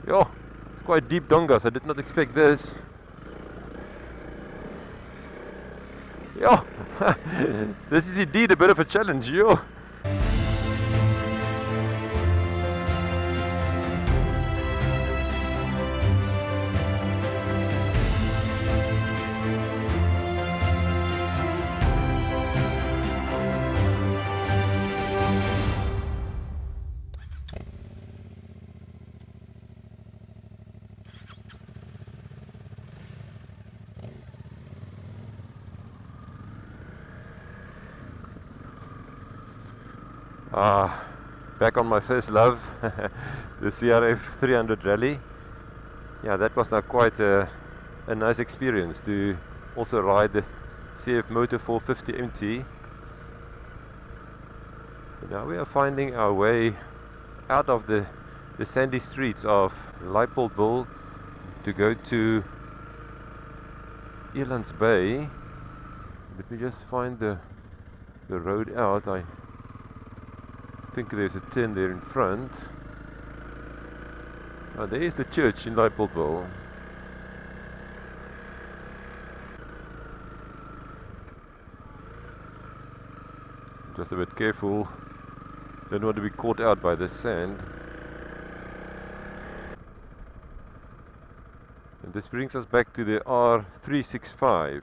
Yo, it's quite deep dongas. I did not expect this. Yo, this is indeed a bit of a challenge, yo. Back on my first love, the CRF 300 Rally. Yeah, that was now quite a nice experience to also ride the CFMoto 450 MT. So now we are finding our way out of the sandy streets of Leipoldtville to go to Elands Bay. Let me just find the road out. I think there's a turn there in front. Oh, there is the church in Leipoldtville. Just a bit careful, don't want to be caught out by the sand. And this brings us back to the R365.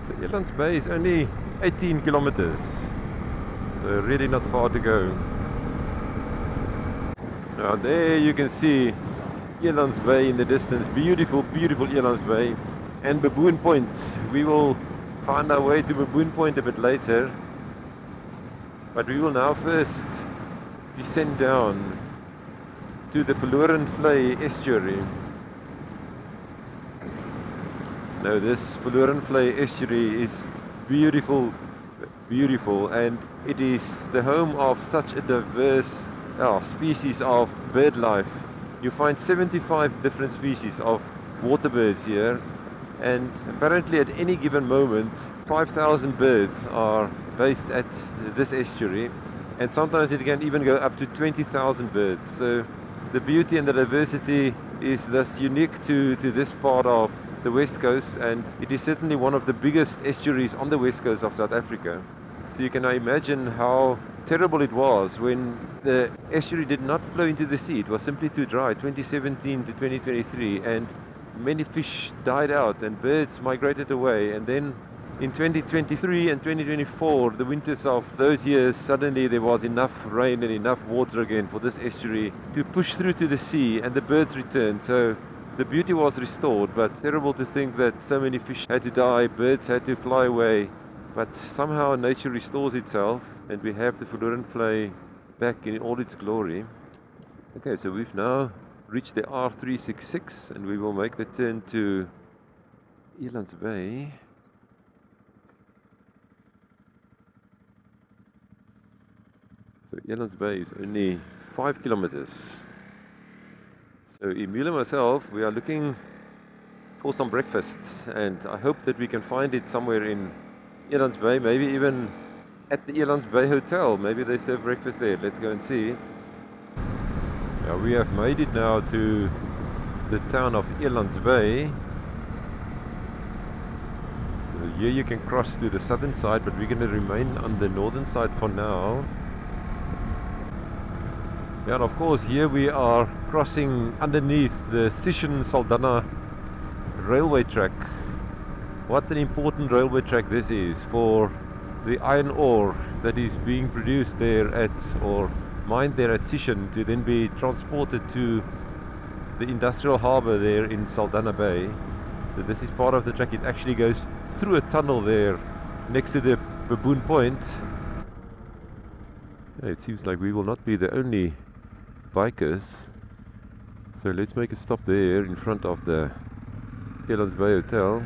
So Elands Bay is only 18 kilometers, so really not far to go. Now there you can see Elands Bay in the distance, beautiful, beautiful Elands Bay, and Baboon Point. We will find our way to Baboon Point a bit later, but we will now first descend down to the Verlorenvlei estuary. Now this Verlorenvlei estuary is beautiful, beautiful, and it is the home of such a diverse species of bird life. You find 75 different species of water birds here, and apparently at any given moment 5,000 birds are based at this estuary, and sometimes it can even go up to 20,000 birds. So the beauty and the diversity is thus unique to this part of the west coast, and it is certainly one of the biggest estuaries on the west coast of South Africa. So you can now imagine how terrible it was when the estuary did not flow into the sea. It was simply too dry, 2017 to 2023, and many fish died out and birds migrated away. And then in 2023 and 2024, the winters of those years, suddenly there was enough rain and enough water again for this estuary to push through to the sea, and the birds returned. So the beauty was restored, but terrible to think that so many fish had to die, birds had to fly away. But somehow nature restores itself, and we have the Verlorenvlei back in all its glory. Okay, so we've now reached the R366, and we will make the turn to Elands Bay. So Elands Bay is only 5 kilometers. So Emil and myself, we are looking for some breakfast, and I hope that we can find it somewhere in Elands Bay, maybe even at the Elands Bay Hotel. Maybe they serve breakfast there. Let's go and see. Now we have made it now to the town of Elands Bay. So here you can cross to the southern side, but we're going to remain on the northern side for now. Yeah, and of course here we are crossing underneath the Sishen-Saldanha railway track. What an important railway track this is for the iron ore that is being produced there at, or mined there at Sishen, to then be transported to the industrial harbour there in Saldanha Bay. So this is part of the track. It actually goes through a tunnel there next to the Baboon Point. It seems like we will not be the only bikers, so let's make a stop there in front of the Elands Bay Hotel.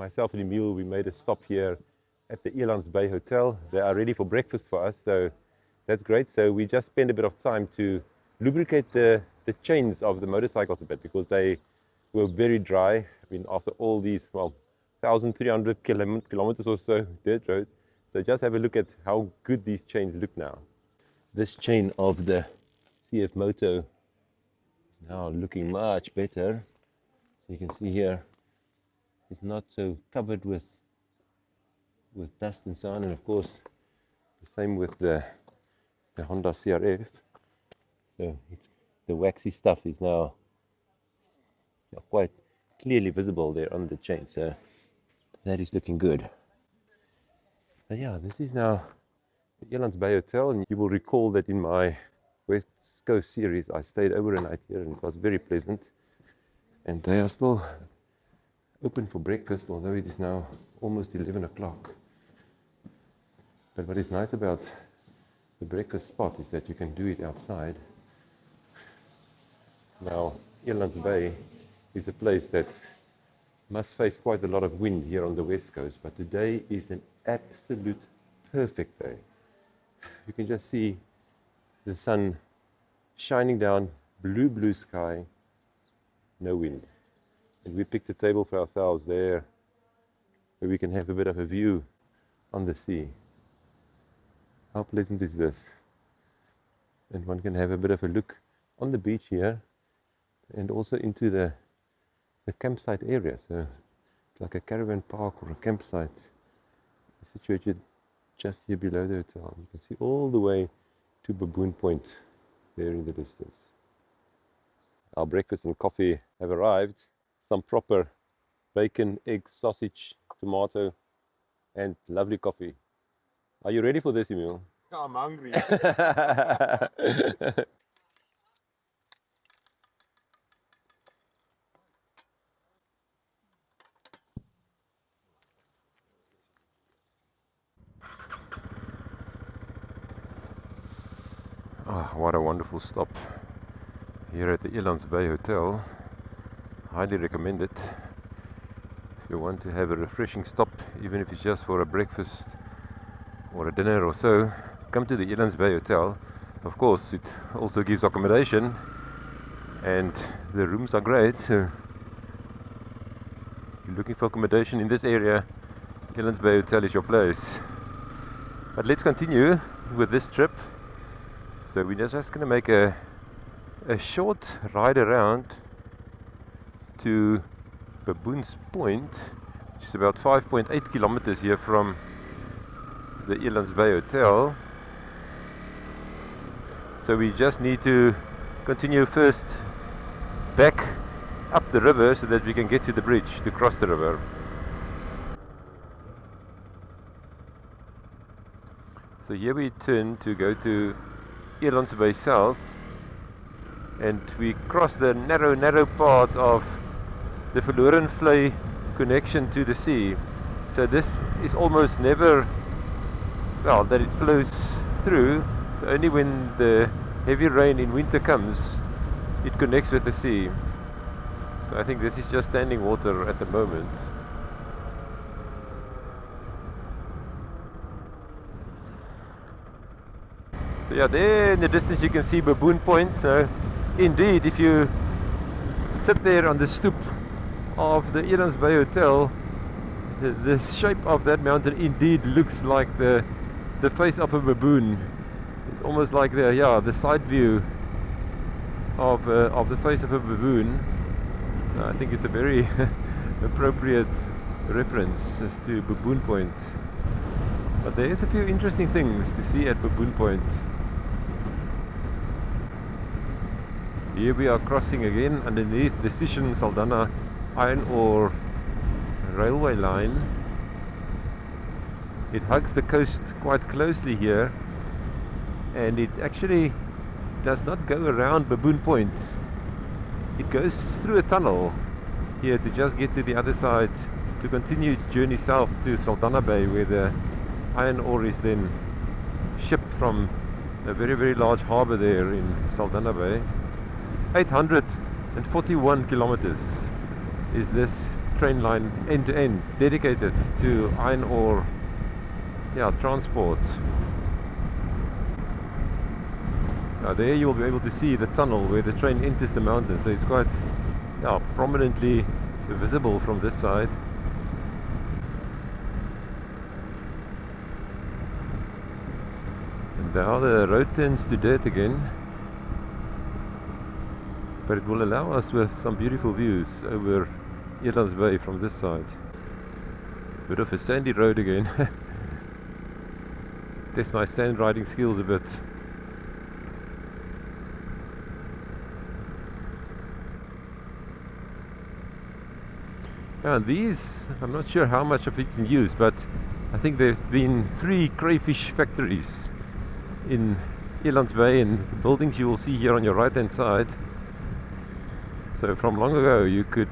myself and Emil, we made a stop here at the Elands Bay Hotel. They are ready for breakfast for us, so that's great. So we just spent a bit of time to lubricate the chains of the motorcycles a bit because they were very dry. I mean, after all these, 1,300 kilometers or so dirt roads. So just have a look at how good these chains look now. This chain of the CFMoto is now looking much better. So you can see here, it's not so covered with dust and so on. And of course, the same with the Honda CRF. So the waxy stuff is now quite clearly visible there on the chain. So that is looking good. But yeah, this is now the Elands Bay Hotel, and you will recall that in my West Coast series I stayed overnight here and it was very pleasant. And they are still open for breakfast, although it is now almost 11 o'clock. But what is nice about the breakfast spot is that you can do it outside. Now, Elands Bay is a place that must face quite a lot of wind here on the west coast, but today is an absolute perfect day. You can just see the sun shining down, blue sky, no wind. And we picked a table for ourselves there where we can have a bit of a view on the sea. How pleasant is this? And one can have a bit of a look on the beach here and also into the campsite area. So it's like a caravan park or a campsite situated just here below the hotel. You can see all the way to Baboon Point there in the distance. Our breakfast and coffee have arrived. Some proper bacon, egg, sausage, tomato and lovely coffee. Are you ready for this, Emil? I'm hungry. Oh, what a wonderful stop here at the Elands Bay Hotel. Highly recommend it. If you want to have a refreshing stop, even if it's just for a breakfast or a dinner or so, come to the Elands Bay Hotel. Of course, it also gives accommodation and the rooms are great. So if you're looking for accommodation in this area, Elands Bay Hotel is your place. But let's continue with this trip. So we're just going to make a short ride around to Baboon Point, which is about 5.8 kilometers here from the Elands Bay Hotel. So we just need to continue first back up the river so that we can get to the bridge to cross the river. So here we turn to go to Elands Bay South, and we cross the narrow part of the Verlorenvlei connection to the sea. So this is almost never, well, that it flows through. So only when the heavy rain in winter comes, it connects with the sea. So I think this is just standing water at the moment. So yeah, there in the distance you can see Baboon Point. So indeed, if you sit there on the stoop of the Elands Bay Hotel, the shape of that mountain indeed looks like the face of a baboon. It's almost like the side view of the face of a baboon. So I think it's a very appropriate reference as to Baboon Point. But there is a few interesting things to see at Baboon Point. Here we are crossing again underneath the Station Saldanha iron ore railway line. It hugs the coast quite closely here, and it actually does not go around Baboon Point. It goes through a tunnel here to just get to the other side to continue its journey south to Saldanha Bay, where the iron ore is then shipped from a very large harbour there in Saldanha Bay. 841 kilometers is this train line end to end, dedicated to iron ore, transport. There you will be able to see the tunnel where the train enters the mountain, so it's quite prominently visible from this side. And now the road turns to dirt again, but it will allow us with some beautiful views over Elands Bay from this side. Bit of a sandy road again. Test my sand riding skills a bit. And these, I'm not sure how much of it's in use, but I think there's been 3 crayfish factories in Elands Bay, and the buildings you will see here on your right hand side. So from long ago you could,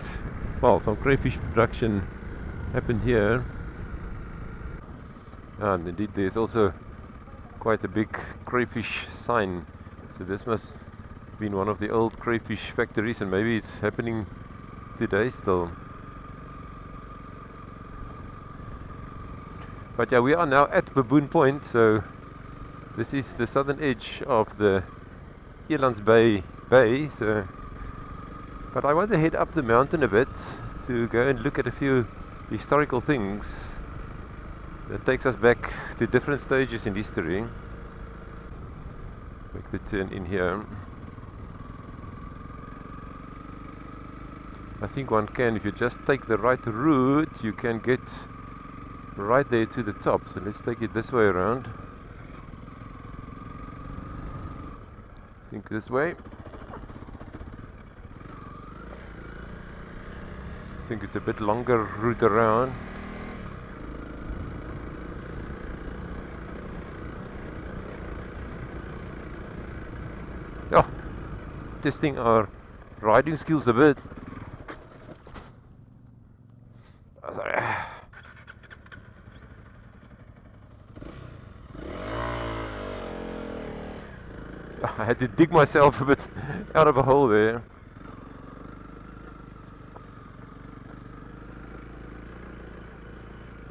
some crayfish production happened here. And indeed there's also quite a big crayfish sign, so this must have been one of the old crayfish factories, and maybe it's happening today still. But we are now at Baboon Point, so this is the southern edge of the Elands Bay. So, but I want to head up the mountain a bit to go and look at a few historical things that takes us back to different stages in history. Make the turn in here. I think one can, if you just take the right route, you can get right there to the top. So let's take it this way around. I think this way. I think it's a bit longer route around. Testing our riding skills a bit. Sorry. I had to dig myself a bit out of a hole there.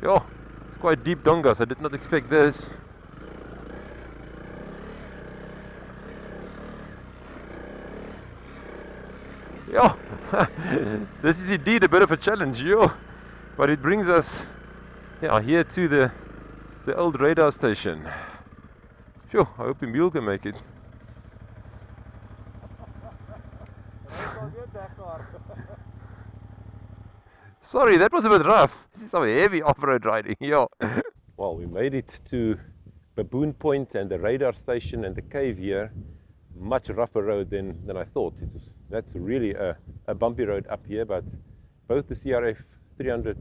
It's quite deep dongas. I did not expect this. This is indeed a bit of a challenge, but it brings us here to the old radar station. I hope Emil can make it. Sorry, that was a bit rough. This is some heavy off-road riding. Well, we made it to Baboon Point and the radar station and the cave here. Much rougher road than I thought. That's really a bumpy road up here, but both the CRF 300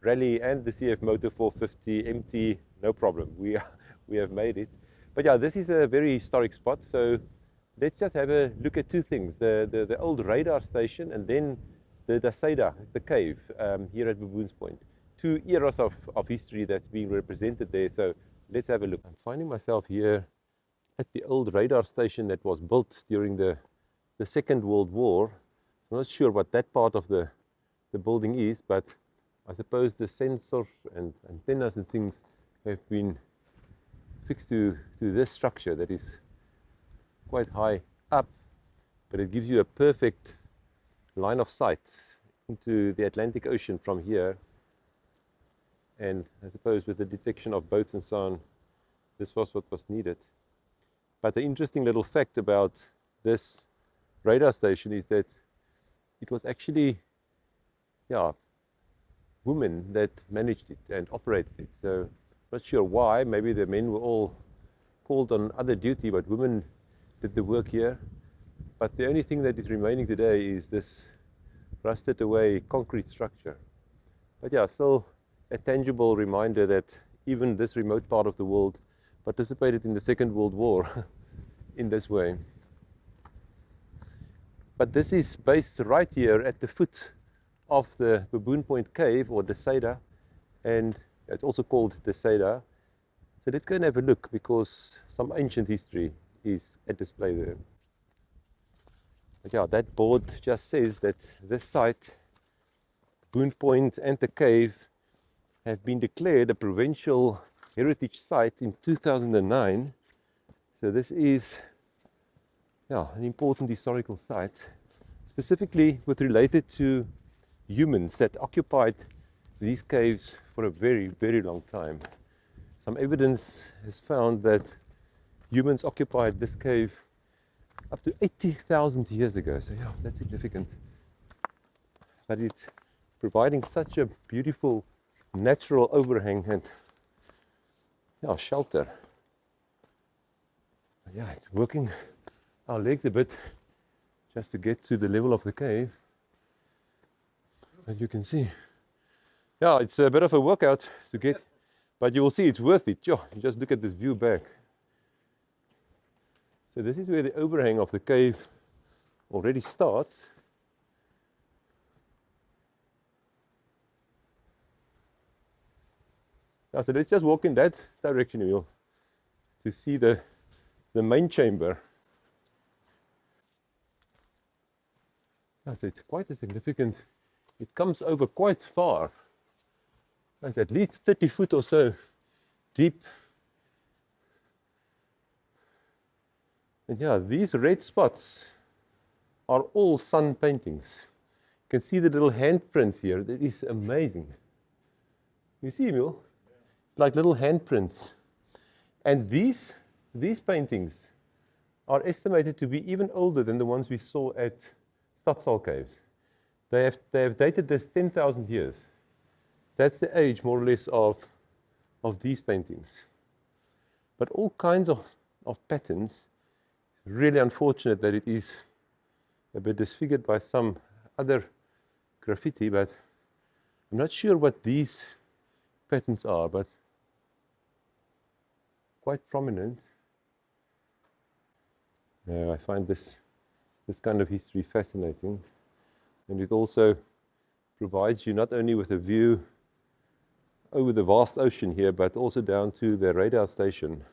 Rally and the CFMoto 450 MT, no problem. We have made it. But this is a very historic spot, so let's just have a look at 2 things: the old radar station and then the Daseda, the cave here at Baboon Point. 2 eras of history that's being represented there. So let's have a look. I'm finding myself here at the old radar station that was built during the Second World War. I'm not sure what that part of the building is, but I suppose the sensors and antennas and things have been fixed to this structure that is quite high up, but it gives you a perfect line of sight into the Atlantic Ocean from here. And I suppose with the detection of boats and so on, this was what was needed. But the interesting little fact about this radar station is that it was actually women that managed it and operated it. So not sure why. Maybe the men were all called on other duty, but women did the work here. But the only thing that is remaining today is this rusted away concrete structure. But still a tangible reminder that even this remote part of the world participated in the Second World War in this way. But this is based right here at the foot of the Baboon Point cave, or Daseda, and it's also called Daseda. So let's go and have a look, because some ancient history is at display there. But that board just says that this site Baboon Point and the cave have been declared a provincial heritage site in 2009. So this is an important historical site, specifically related to humans that occupied these caves for a very, very long time. Some evidence has found that humans occupied this cave up to 80,000 years ago. So yeah, that's significant. But it's providing such a beautiful natural overhang and shelter. Yeah, it's working our legs a bit just to get to the level of the cave. And you can see, it's a bit of a workout to get, but you will see it's worth it. You just look at this view back. So this is where the overhang of the cave already starts. So let's just walk in that direction, Emil, to see the main chamber. So it's quite a significant, it comes over quite far. It's at least 30 foot or so deep. And these red spots are all sun paintings. You can see the little handprints here. That is amazing. You see, Emil? It's like little handprints. And these paintings are estimated to be even older than the ones we saw at Stadsal Caves. They have dated this 10,000 years. That's the age, more or less, of these paintings. But all kinds of patterns. It's really unfortunate that it is a bit disfigured by some other graffiti, but I'm not sure what these patterns are, but quite prominent. I find this kind of history fascinating, and it also provides you not only with a view over the vast ocean here, but also down to the radar station.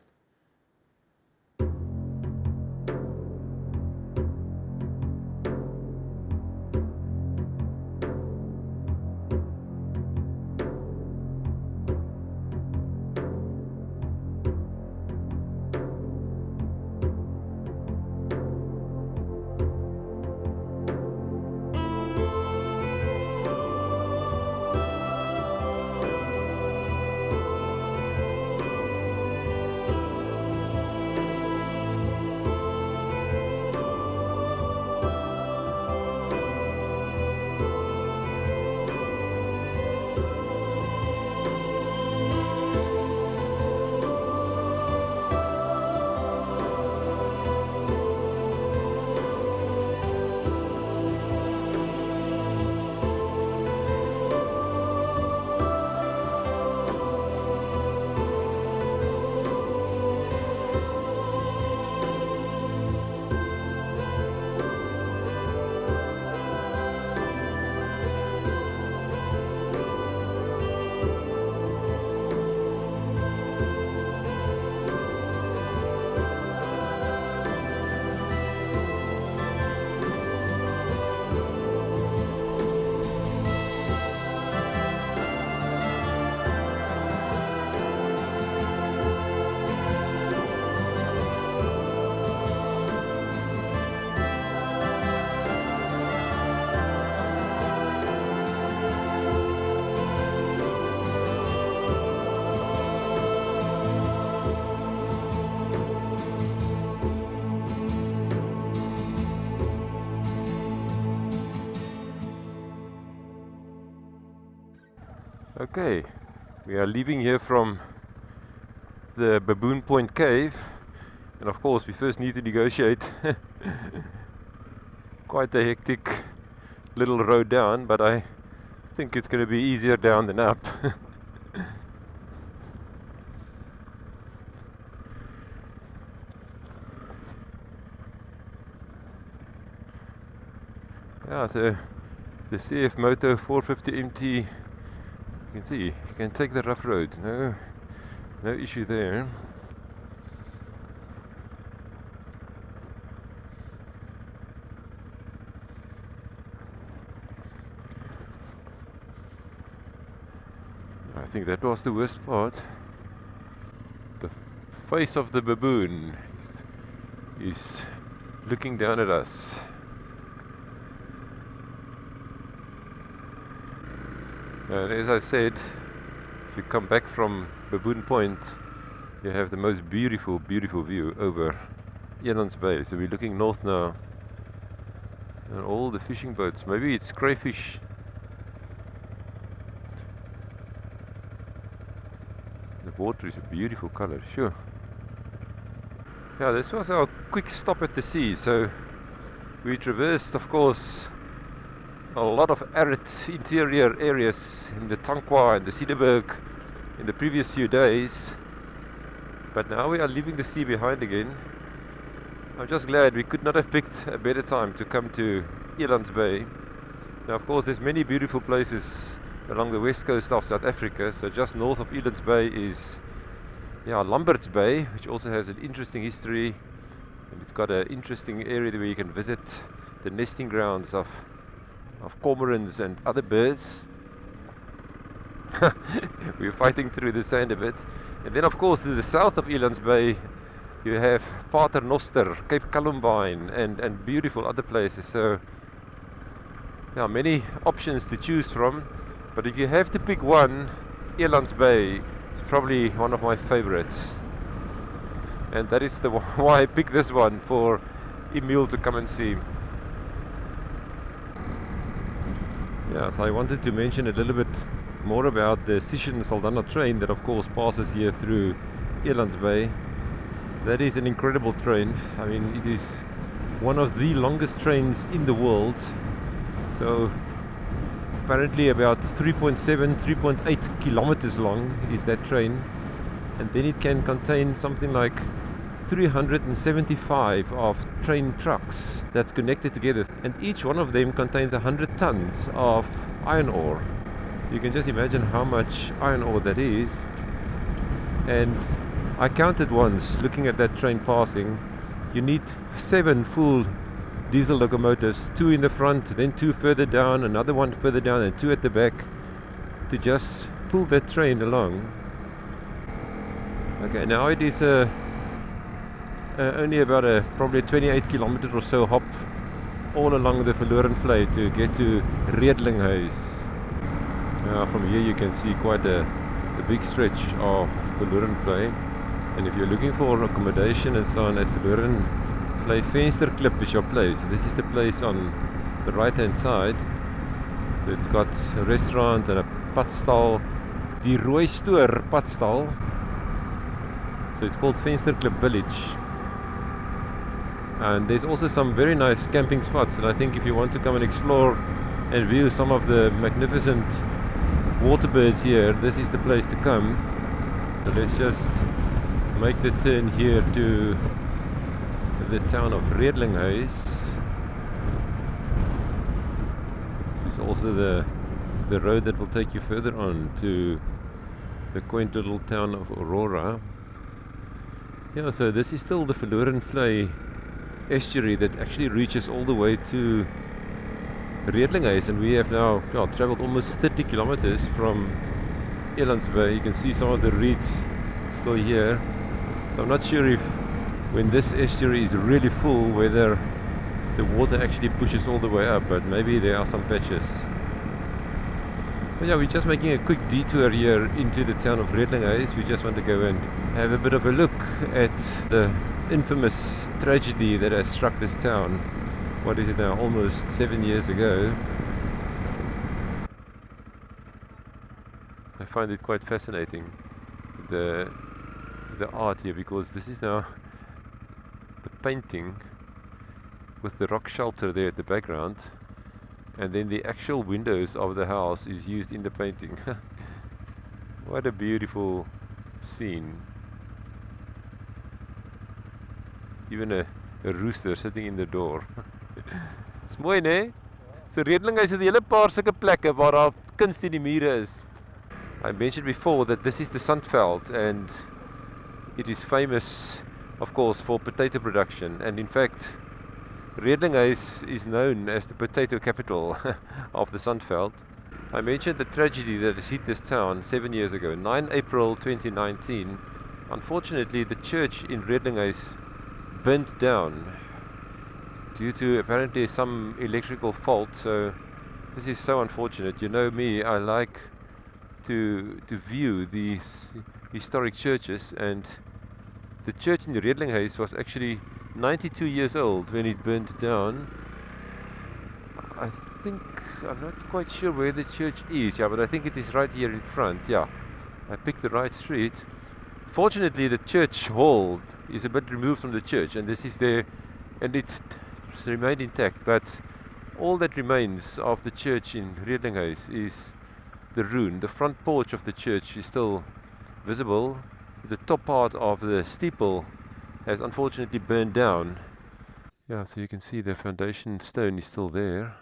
Okay, we are leaving here from the Baboon Point cave, and of course we first need to negotiate quite a hectic little road down, but I think it's going to be easier down than up. So the CFMoto 450 MT, you can see, you can take the rough roads, no issue there. think that was the worst part. The face of the baboon is looking down at us. And as I said, if you come back from Baboon Point, you have the most beautiful view over Elands Bay. So we're looking north now, and all the fishing boats. Maybe it's crayfish. The water is a beautiful color, sure. Yeah, this was our quick stop at the sea. So we traversed, of course, a lot of arid interior areas in the Tankwa and the Cederberg in the previous few days, but now we are leaving the sea behind again. I'm just glad we could not have picked a better time to come to Elands Bay. Now of course there's many beautiful places along the west coast of South Africa. So just north of Elands Bay is Lambert's Bay, which also has an interesting history, and it's got an interesting area where you can visit the nesting grounds of cormorants and other birds. We're fighting through the sand a bit. And then of course to the south of Elands Bay you have Paternoster, Cape Columbine, and beautiful other places. So many options to choose from, but if you have to pick one, Elands Bay is probably one of my favorites, and that is why I picked this one for Emil to come and see. So I wanted to mention a little bit more about the Sishen-Saldanha train that of course passes here through Elands Bay. That is an incredible train. I mean, it is one of the longest trains in the world. So apparently about 3.8 kilometers long is that train, and then it can contain something like 375 of train trucks that's connected together, and each one of them contains 100 tons of iron ore. So you can just imagine how much iron ore that is. And I counted once looking at that train passing, you need 7 full diesel locomotives, 2 in the front, then 2 further down, another one further down, and 2 at the back, to just pull that train along. Okay, now it is only about probably a 28 kilometer or so hop all along the Verlorenvlei to get to Redelinghuys. From here you can see quite a big stretch of Verlorenvlei, and if you're looking for accommodation and so on at Verlorenvlei, Vensterklip is your place. This is the place on the right hand side. So it's got a restaurant and a padstal, die Rooi Stoor padstal. So it's called Vensterklip Village. And there's also some very nice camping spots, and I think if you want to come and explore and view some of the magnificent waterbirds here, this is the place to come. So let's just make the turn here to the town of Redelinghuys. This is also the road that will take you further on to the quaint little town of Aurora. So this is still the Verlorenvlei estuary that actually reaches all the way to Redelinghuys, and we have now traveled almost 30 kilometers from Elands Bay. You can see some of the reeds still here. So I'm not sure if when this estuary is really full whether the water actually pushes all the way up, but maybe there are some patches. But we're just making a quick detour here into the town of Redelinghuys. We just want to go and have a bit of a look at the infamous tragedy that has struck this town. What is it now? Almost 7 years ago. I find it quite fascinating, the art here, because this is now the painting with the rock shelter there at the background, and then the actual windows of the house is used in the painting. What a beautiful scene. Even a rooster sitting in the door. Dis mooi, né? So Redelinghuys het 'n hele paar sulke plekke waar daar kunst in die mure is. I mentioned before that this is the Sandveld, and it is famous, of course, for potato production, and in fact Redelinghuys is known as the potato capital of the Sandveld. I mentioned the tragedy that has hit this town 7 years ago, 9 April 2019. Unfortunately, the church in Redelinghuys burnt down due to apparently some electrical fault. So this is so unfortunate. You know me, I like to view these historic churches, and the church in Redelinghuys was actually 92 years old when it burnt down. I think, I'm not quite sure where the church is, yeah, but I think it is right here in front. Yeah, I picked the right street. Fortunately, the church hall is a bit removed from the church, and this is there, and it remained intact. But all that remains of the church in Redelinghuys is the ruin. The front porch of the church is still visible. The top part of the steeple has unfortunately burned down. Yeah, so you can see the foundation stone is still there,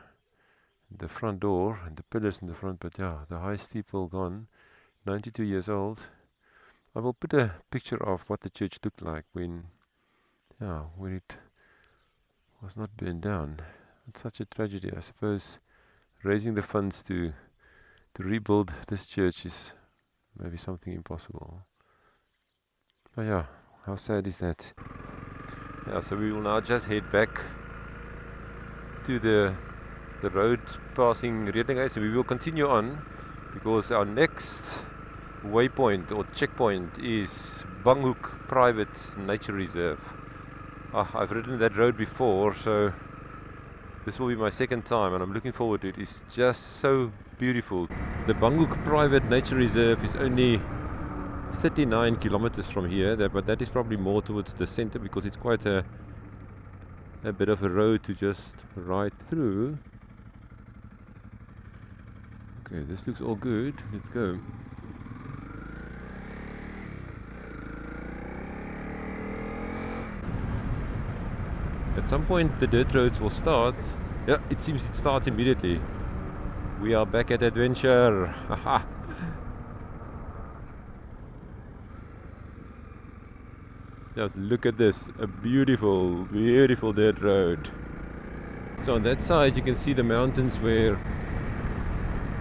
the front door and the pillars in the front, but yeah, the high steeple gone. 92 years old. I will put a picture of what the church looked like when it was not burned down. It's such a tragedy. I suppose raising the funds to rebuild this church is maybe something impossible. But yeah, how sad is that? Yeah, so we will now just head back to the road passing Redelinghuys, and we will continue on because our next waypoint or checkpoint is Banghoek Private Nature Reserve. I've ridden that road before, so this will be my second time, and I'm looking forward to it. It's just so beautiful. The Banghoek Private Nature Reserve is only 39 kilometers from here, but that is probably more towards the center because it's quite a bit of a road to just ride through. Okay, this looks all good. Let's go. At some point the dirt roads will start. Yeah, it seems it starts immediately. We are back at adventure. Haha. Just look at this, a beautiful, beautiful dirt road. So on that side you can see the mountains where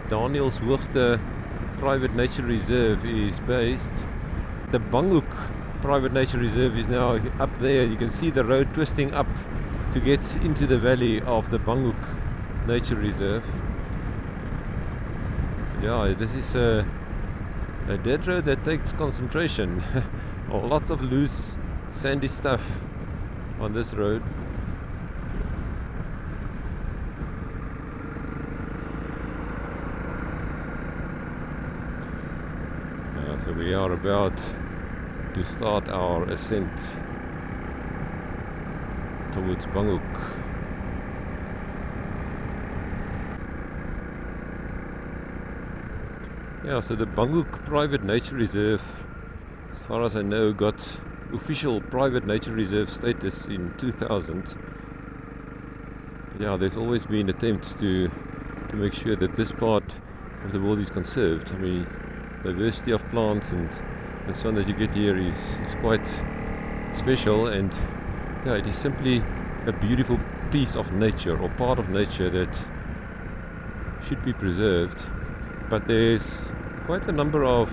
Danielshoogte Private Nature Reserve is based. The Banghoek Private Nature Reserve is now up there. You can see the road twisting up to get into the valley of the Banghoek Nature Reserve. Yeah, this is a dirt road that takes concentration. Lots of loose sandy stuff on this road. So we are about to start our ascent towards Banghoek. Yeah, so the Banghoek Private Nature Reserve, as far as I know, got official private nature reserve status in 2000. But yeah, there's always been attempts to make sure that this part of the world is conserved. I mean, the diversity of plants and so on that you get here is quite special, and yeah, it is simply a beautiful piece of nature or part of nature that should be preserved. But there's quite a number of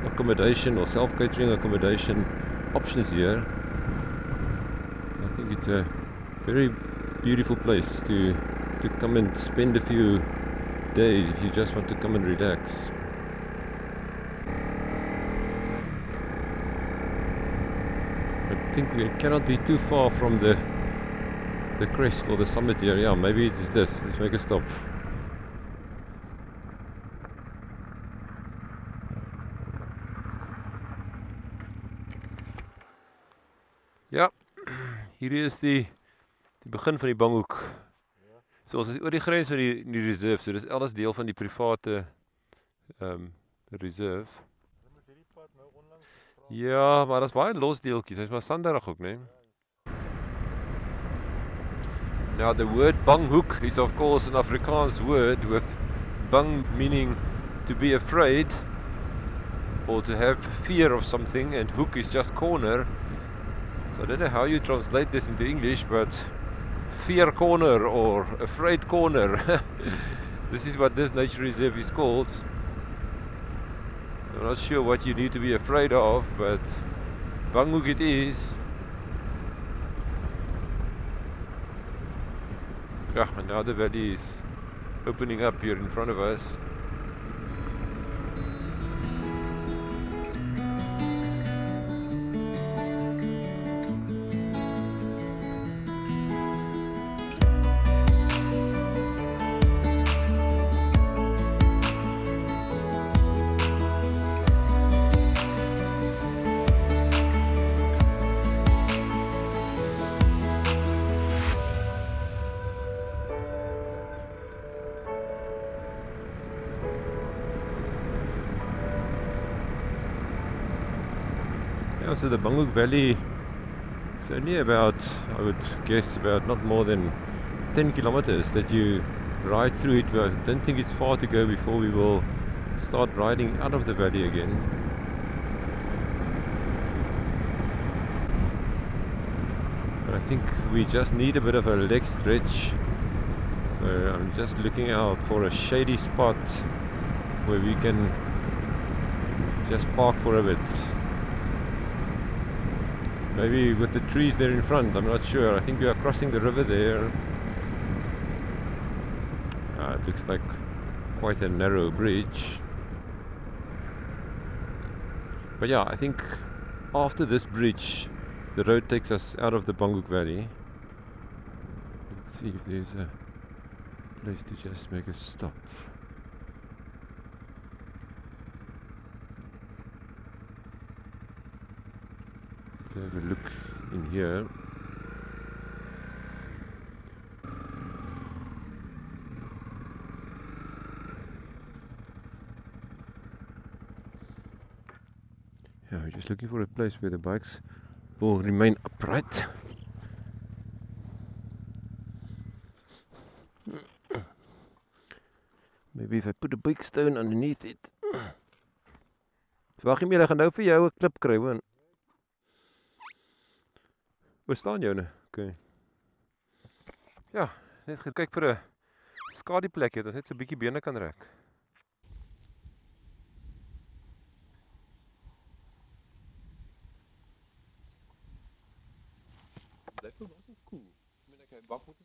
accommodation or self-catering accommodation options here. I think it's a very beautiful place to come and spend a few days if you just want to come and relax. I think we cannot be too far from the crest or the summit here. Yeah, maybe it is this. Let's make a stop. Ja, hier is die begin van die Banghoek. So ons is oor die grens van die reserve, so dis alles deel van die private reserve. Ja, maar dat is baie los deeltjies. Hy's maar sanderig ook, né? Now the word Banghoek is of course an Afrikaans word with bang meaning to be afraid or to have fear of something, and hoek is just corner. So I don't know how you translate this into English, but fear corner or afraid corner. This is what this nature reserve is called. So I'm not sure what you need to be afraid of, but Banghoek it is. Yeah, and now the valley is opening up here in front of us. So the Banghoek Valley is only about, I would guess, about not more than 10 kilometers that you ride through it, but I don't think it's far to go before we will start riding out of the valley again. But I think we just need a bit of a leg stretch, so I'm just looking out for a shady spot where we can just park for a bit. Maybe with the trees there in front, I'm not sure. I think we are crossing the river there. It looks like quite a narrow bridge. But yeah, I think after this bridge, the road takes us out of the Banghoek Valley. Let's see if there's a place to just make a stop. Let's have a look in here. Yeah, we're just looking for a place where the bikes will remain upright. Maybe if I put a big stone underneath it. Wag Emil, ek gaan nou vir jou 'n klip kry, hoor. Waar staan jou nou? Okay. Ja, net gekyk vir 'n skaduplek hier, dat ons net so 'n bietjie bene kan rek. Blyf nou baie cool. Ek meen ek bak moet